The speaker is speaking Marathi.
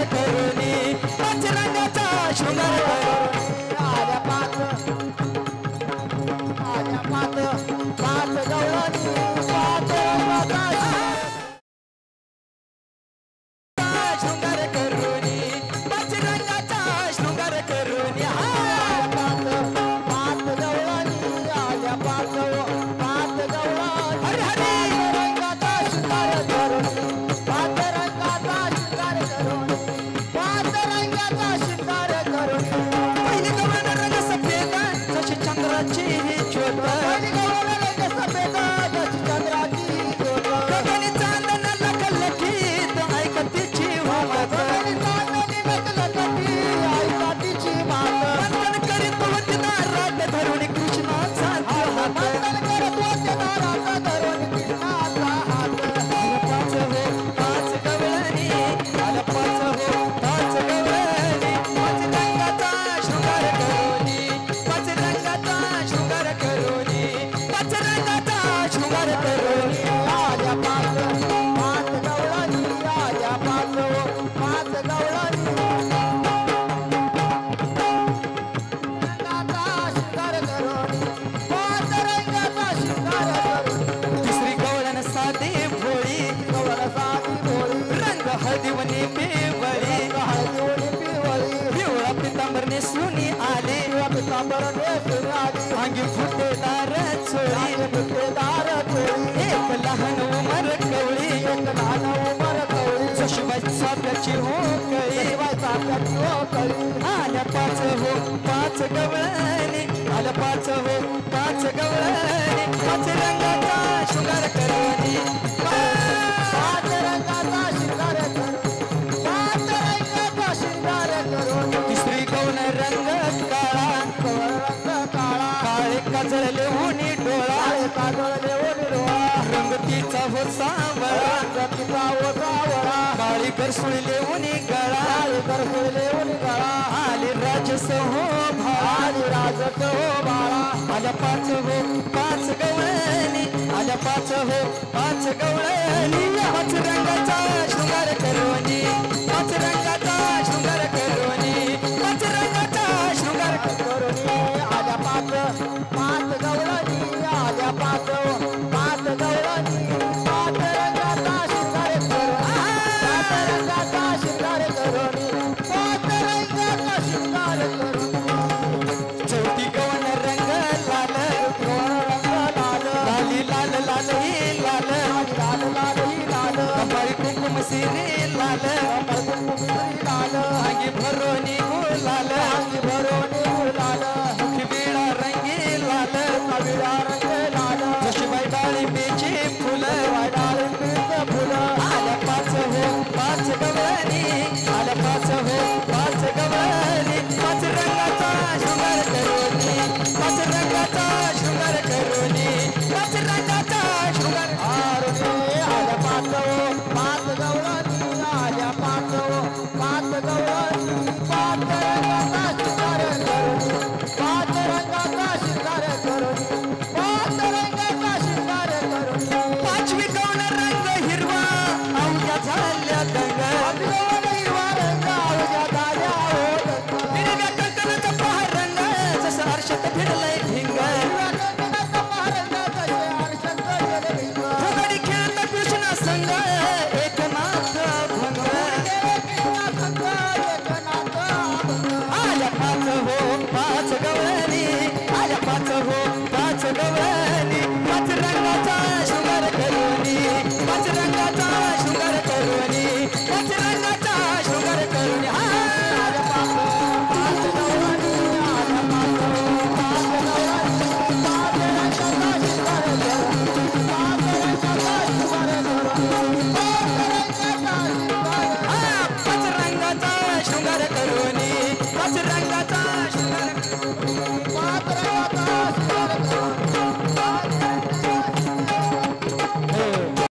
करुणी पाच रंगाचा शृंगार करुणी आल्या पाच पाच गवळणी पाच रंगाचा शृंगार करुणी पाच रंगाचा शृंगार करुणी पाच गवळणी आल्या पाच गवळणी हरी हरी रंगाचा शृंगार करुणी पाच रंगाचा शृंगार करुणी पाच रंगाचा शृंगार करुणी पहिली गवळण रंग सफेद जशी चंद्राची ही ज्योत पहिली गवळण रंग सफेद जशी चंद्राची ज्योत गगनी चांदण लखलखीत ऐकतीची वावत गगनी चांदणी लखलखी ऐकतीची मात वंदन करीत होती नाराज धरुणी कृष्णाचा हात वंदन करत होते नाराचा धरून कृष्णाचा हात पाच हो पाच गवळणी आल्या पाच हो पाच गवळणी पाच रंगाचा शृंगार करुणी पाच रंगाचा शृंगार करुणी पाच रंगाचा शृंगार करुणी आल्या पाच गवळणी आल्या पाच गवळणी रंगाचा शृंगार करुणी पाच रंगाचा शृंगार करुणी तिसरी गवळण साधी भोळी गवळ साधी भोळी रंग हळदीवनी पिवळी हळदीवणी पिवळी पिवळा पितांबर नेसुनी आली पितांबर नेसून आली अंगी फुटेदार चोळी फुटेदार चोळी एक लहान उमर कवळी एक लहान उमर कवळी जशीबाई चाफ्याची हो कळी चाफ्याची हो कळी आल्या पाच हो पाच गवळणी आल्या पाच हो पाच गवळणी पाच रंगाचा शृंगार करुणी पाच रंगाचा शृंगार करुणी पाच रंगाचा शृंगार करुणी तिसरी गौण रंग काळा रंग काळा काळे काजळ लेऊनी डोळा काजळ लेऊन डोळा रंग तिचा हो सावळा तिचा ओसावळा काळी करसुळी लेऊनी गळा करसूळ लेऊन गळा आली राजस हो भाळा आली राजस हो बाळा आल्या पाच हो पाच गवळणी आल्या पाच हो पाच गवळणी पाच रंगाचा शृंगार करुणी पाच रंगाचा शृंगार करुणी पाच रंगाचा शृंगार करुणी आल्या पाच गवळणी आल्या पाच गवळणी पाच रंगाचा शृंगार करुणी पाच रंगाचा शृंगार करुणी पाच रंगाचा शृंगार करुणी चौथी गवन रंग लाल रंग लाल लाली लाल लाल ही लाल लाल लाल ही लाल कपाळी कुंकुम सिरी लाल